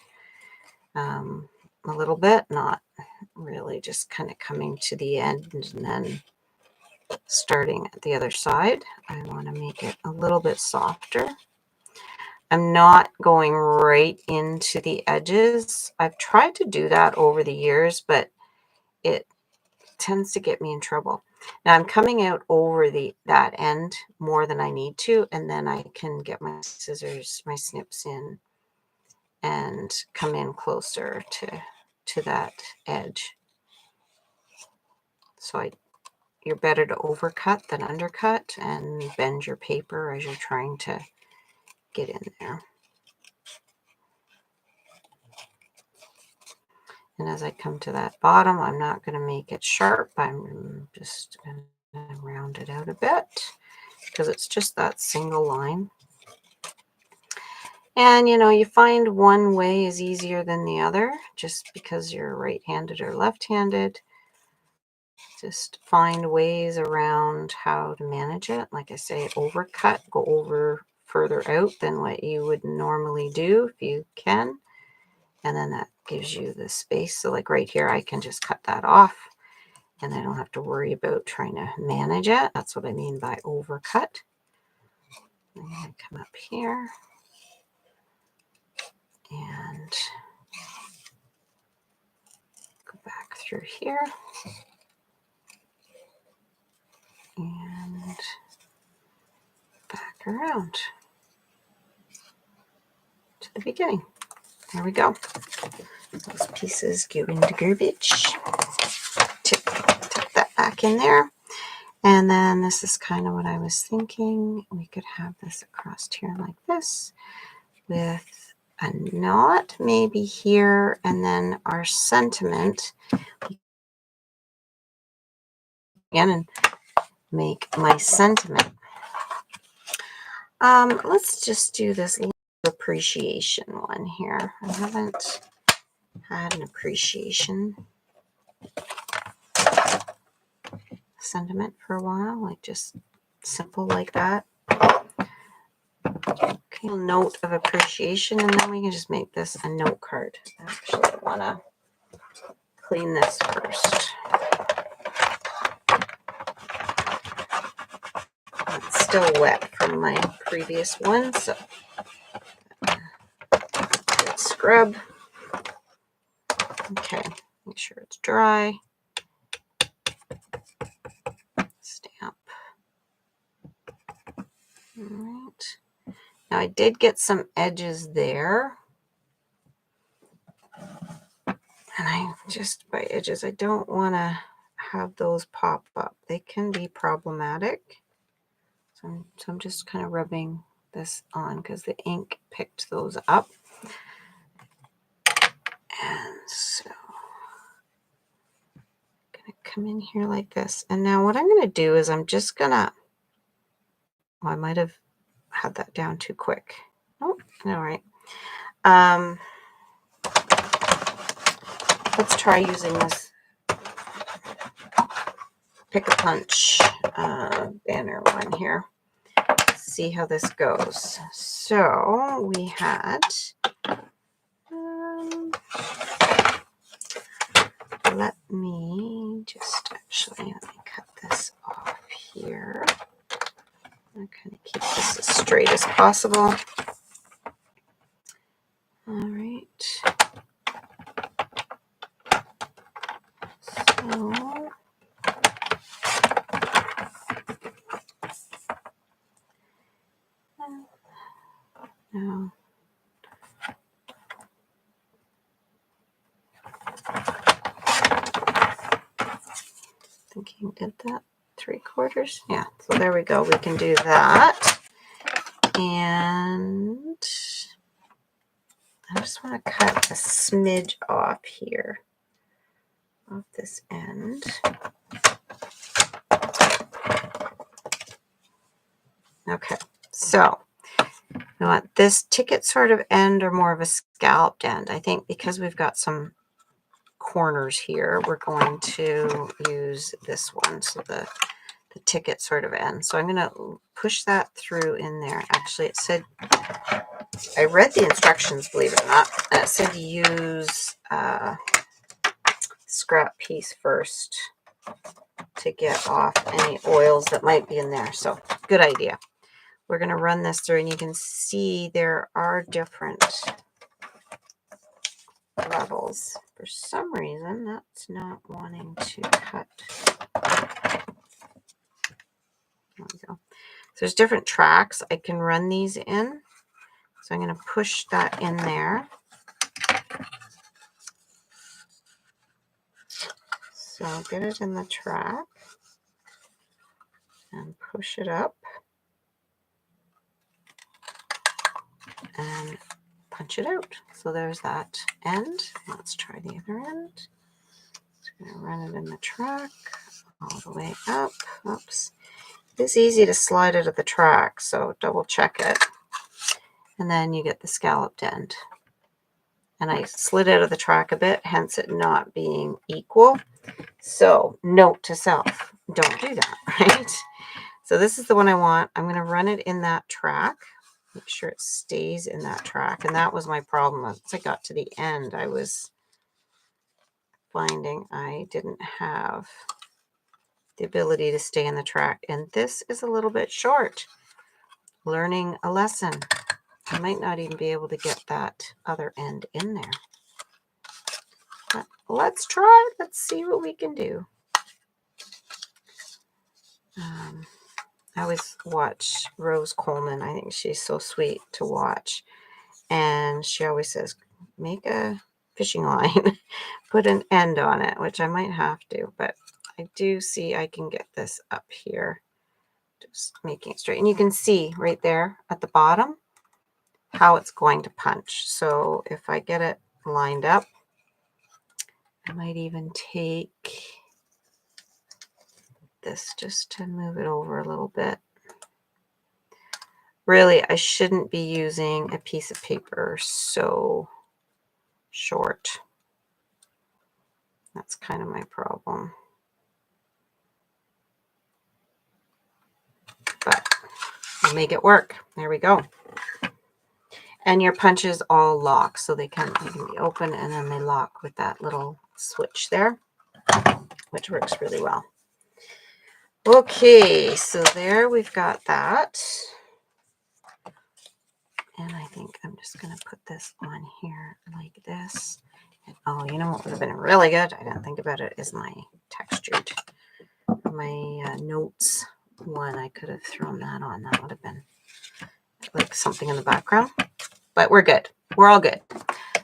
a little bit, not really just kind of coming to the end and then starting at the other side. I want to make it a little bit softer. I'm not going right into the edges. I've tried to do that over the years, but it tends to get me in trouble. Now I'm coming out over that end more than I need to, and then I can get my scissors, my snips in, and come in closer to that edge. So you're better to overcut than undercut, and bend your paper as you're trying to get in there. And as I come to that bottom, I'm not going to make it sharp. I'm just going to round it out a bit because it's just that single line. And, you find one way is easier than the other just because you're right-handed or left-handed. Just find ways around how to manage it. Like I say, overcut, go over further out than what you would normally do if you can. And then that gives you the space. So like right here, I can just cut that off and I don't have to worry about trying to manage it. That's what I mean by overcut. I'm going to come up here and go back through here and back around to the beginning. There we go. Those pieces go into garbage. Tuck that back in there. And then this is kind of what I was thinking. We could have this across here like this with a knot maybe here, and then our sentiment again and make my sentiment. Let's just do this appreciation one here. I haven't had an appreciation sentiment for a while, like just simple like that. Okay, a note of appreciation, and then we can just make this a note card. Actually, I want to clean this first. It's still wet from my previous one, so let's scrub. Okay, make sure it's dry. Stamp. All right. Now I did get some edges there. And I just, by edges, I don't want to have those pop up. They can be problematic. So I'm just kind of rubbing this on because the ink picked those up. And so I'm going to come in here like this. And now what I'm going to do is I'm just going to, I might have had that down too quick. Oh, all right. Let's try using this Pick a Punch banner one here. See how this goes. So we had let me cut this off here. I kind of keep this as straight as possible. All right. So now. Thinking, did that 3/4? Yeah, so there we go. We can do that. And I just want to cut a smidge off here of this end. Okay, so you know what, this ticket sort of end or more of a scalloped end. I think because we've got some corners here, we're going to use this one, so the ticket sort of end. So I'm going to push that through in there. Actually, it said, I read the instructions, believe it or not, and it said use scrap piece first to get off any oils that might be in there. So good idea. We're going to run this through, and you can see there are different levels. For some reason, that's not wanting to cut. There we go. So there's different tracks I can run these in. So I'm going to push that in there. So get it in the track and push it up and punch it out. So there's that end. Let's try the other end. Just going to run it in the track all the way up. Oops. It's easy to slide it at the track, so double check it. And then you get the scalloped end. And I slid out of the track a bit, hence it not being equal. So note to self, don't do that, right? So this is the one I want. I'm going to run it in that track. Make sure it stays in that track. And that was my problem. Once I got to the end, I was finding I didn't have the ability to stay in the track. And this is a little bit short. Learning a lesson. I might not even be able to get that other end in there. But let's try. Let's see what we can do. I always watch Rose Coleman. I think she's so sweet to watch. And she always says, make a fishing line, put an end on it, which I might have to. But I do see I can get this up here. Just making it straight. And you can see right there at the bottom how it's going to punch. So if I get it lined up, I might even take this just to move it over a little bit. Really, I shouldn't be using a piece of paper so short. That's kind of my problem. But I'll make it work. There we go. And your punches all lock, so they can be open and then they lock with that little switch there, which works really well. Okay, so there we've got that. And I think I'm just going to put this on here like this. And, oh, you know what would have been really good? I didn't think about it, is my textured, my notes one. I could have thrown that on. That would have been like something in the background. But we're good. We're all good.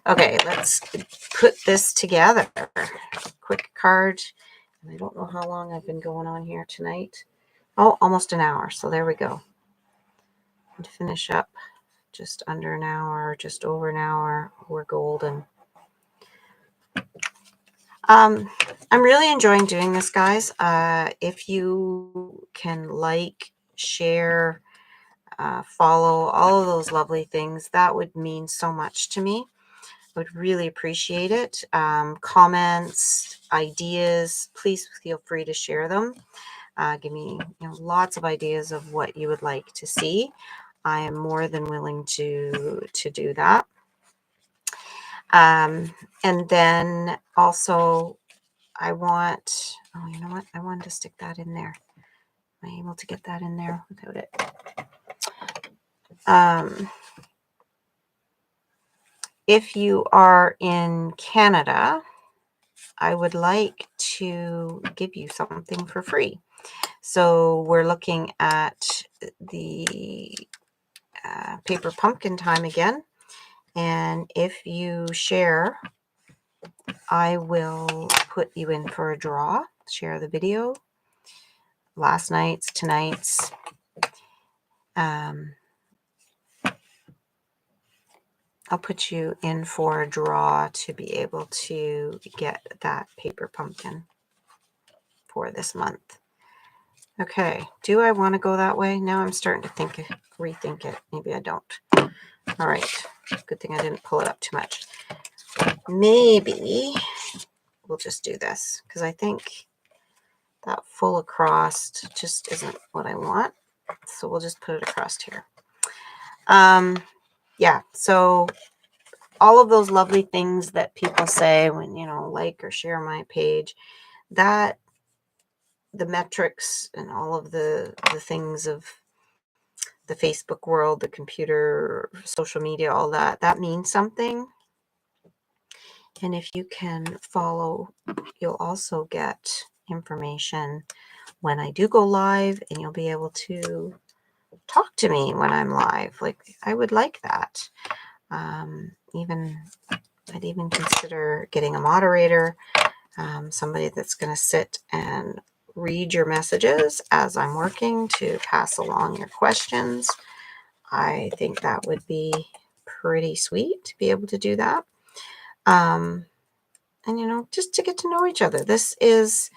Okay, let's put this together. Quick card. And I don't know how long I've been going on here tonight. Oh, almost an hour. So there we go. And finish up just under an hour, just over an hour. We're golden. I'm really enjoying doing this, guys. If you can like, share, follow, all of those lovely things, that would mean so much to me. I would really appreciate it. Comments, ideas, please feel free to share them. Give me lots of ideas of what you would like to see. I am more than willing to do that. And then also I want, oh, you know what? I wanted to stick that in there. Am I able to get that in there without it? If you are in Canada, I would like to give you something for free. So we're looking at the paper pumpkin time again. And if you share, I will put you in for a draw. Share the video. Last night's, tonight's. I'll put you in for a draw to be able to get that paper pumpkin for this month. Okay, do I want to go that way? Now I'm starting to rethink it. Maybe I don't. All right, good thing I didn't pull it up too much. Maybe we'll just do this because I think that full across just isn't what I want. So we'll just put it across here. Yeah, so all of those lovely things that people say when, like or share my page, that the metrics and all of the things of the Facebook world, the computer, social media, all that means something. And if you can follow, you'll also get information when I do go live, and you'll be able to talk to me when I'm live. Like, I would like that. I'd even consider getting a moderator, somebody that's going to sit and read your messages as I'm working to pass along your questions. I think that would be pretty sweet to be able to do that. And, just to get to know each other. This is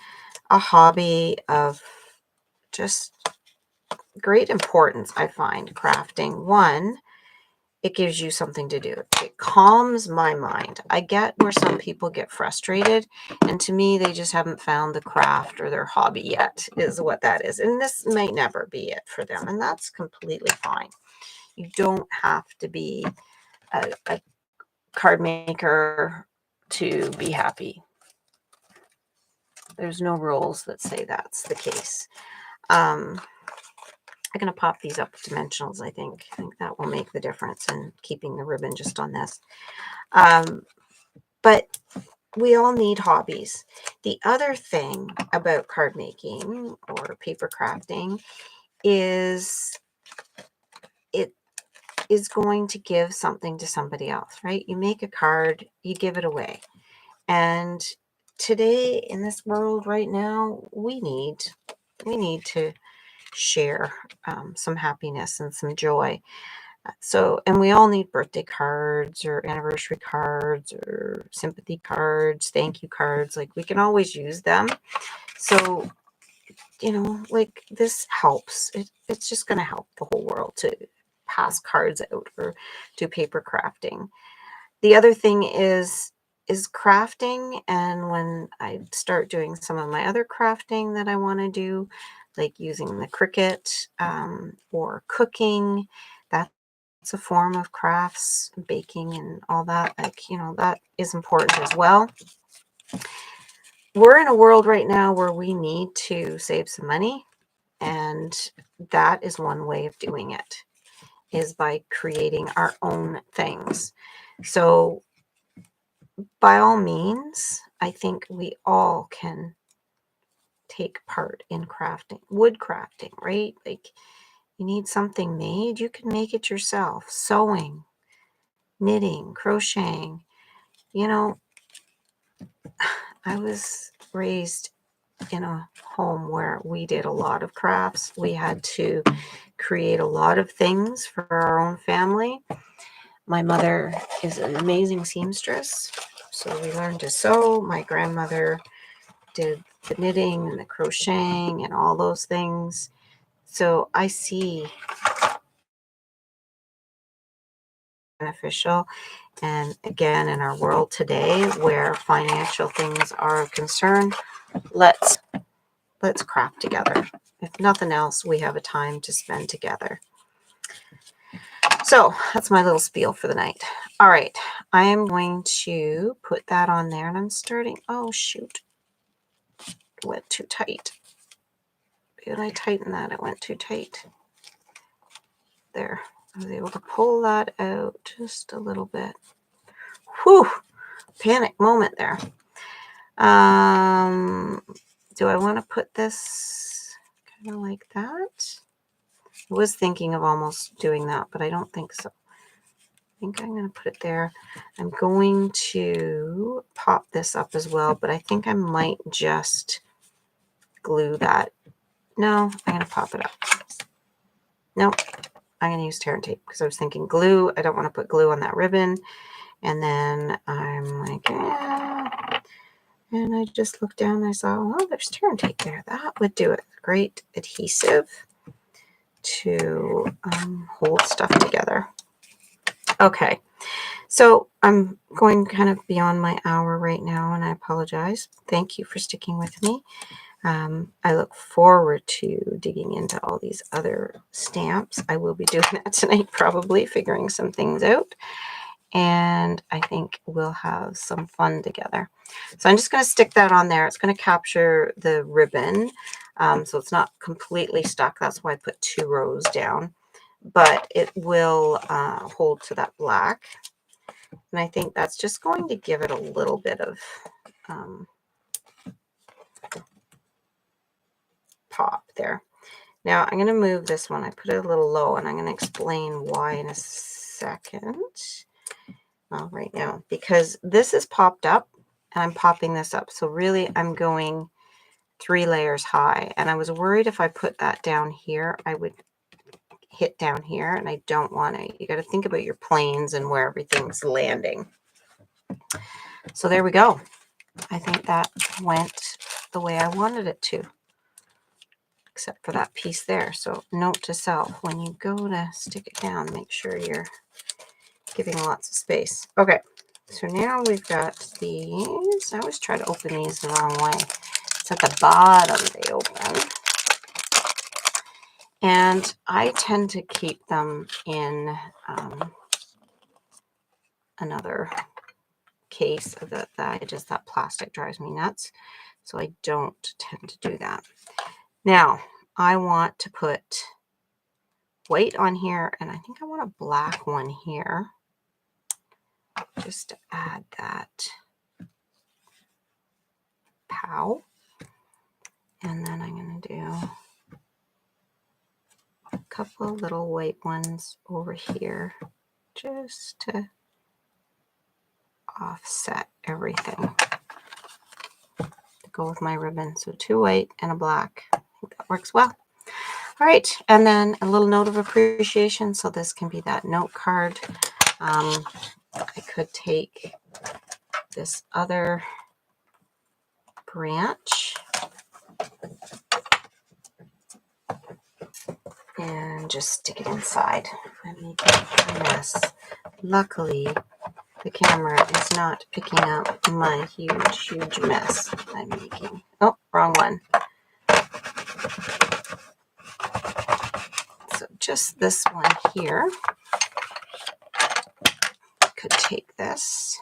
a hobby of just great importance, I find, crafting. One, it gives you something to do. It calms my mind. I get where some people get frustrated, and to me, they just haven't found the craft or their hobby yet, is what that is. And this might never be it for them, and that's completely fine. You don't have to be a card maker to be happy. There's no rules that say that's the case. I'm going to pop these up dimensionals, I think. I think that will make the difference in keeping the ribbon just on this. But we all need hobbies. The other thing about card making or paper crafting is it is going to give something to somebody else, right? You make a card, you give it away. And today in this world right now, we need to share some happiness and some joy. So, and we all need birthday cards or anniversary cards or sympathy cards, thank you cards. Like, we can always use them. So, like, this helps. It's just going to help the whole world to pass cards out or do paper crafting. The other thing is crafting. And when I start doing some of my other crafting that I want to do, like using the Cricut or cooking, that's a form of crafts, baking and all that. Like, that is important as well. We're in a world right now where we need to save some money. And that is one way of doing it, is by creating our own things. So by all means, I think we all can take part in crafting, wood crafting, right? Like, you need something made, you can make it yourself. Sewing, knitting, crocheting. I was raised in a home where we did a lot of crafts. We had to create a lot of things for our own family. My mother is an amazing seamstress, so we learned to sew. My grandmother did the knitting and the crocheting and all those things. So I see beneficial. And again, in our world today where financial things are a concern, let's craft together. If nothing else, we have a time to spend together. So that's my little spiel for the night. All right, I am going to put that on there, and I'm starting. Oh, shoot. It went too tight. Did I tighten that? It went too tight. There. I was able to pull that out just a little bit. Whew. Panic moment there. Do I want to put this kind of like that? I was thinking of almost doing that, but I don't think so. I think I'm going to put it there. I'm going to pop this up as well, but I think I might just glue that. No, I'm going to pop it up. Nope, I'm going to use tear and tape because I was thinking glue. I don't want to put glue on that ribbon. And then I'm like, and I just looked down and I saw, oh, there's tear and tape there. That would do it. Great adhesive to hold stuff together. Okay, so I'm going kind of beyond my hour right now, and I apologize. Thank you for sticking with me. I look forward to digging into all these other stamps. I will be doing that tonight, probably figuring some things out. And I think we'll have some fun together. So I'm just going to stick that on there. It's going to capture the ribbon, so it's not completely stuck. That's why I put 2 rows down, but it will hold to that black. And I think that's just going to give it a little bit of pop there. Now I'm going to move this one. I put it a little low, and I'm going to explain why in a second. Well, right now, because this is popped up and I'm popping this up. So really I'm going 3 layers high, and I was worried if I put that down here, I would hit down here, and I don't want to. You got to think about your planes and where everything's landing. So there we go. I think that went the way I wanted it to, except for that piece there. So note to self, when you go to stick it down, make sure you're giving lots of space. Okay, so now we've got these. I always try to open these the wrong way. It's at the bottom they open. And I tend to keep them in another case of that plastic drives me nuts. So I don't tend to do that. Now I want to put white on here, and I think I want a black one here, just to add that pow. And then I'm going to do a couple of little white ones over here just to offset everything to go with my ribbon. So 2 white and a black. I think that works well. All right, and then a little note of appreciation. So this can be that note card. I could take this other branch and just stick it inside. I'm making a mess. Luckily, the camera is not picking up my huge mess I'm making. Oh, wrong one. So just this one here. Could take this.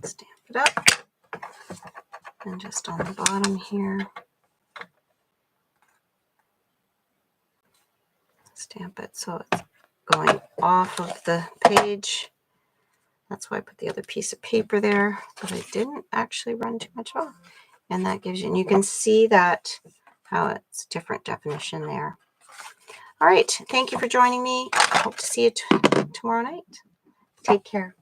Stamp it up. And just on the bottom here. Stamp it so it's going off of the page. That's why I put the other piece of paper there, but I didn't actually run too much off. And that gives you, and you can see that how it's different definition there. All right, thank you for joining me. I hope to see you tomorrow night. Take care.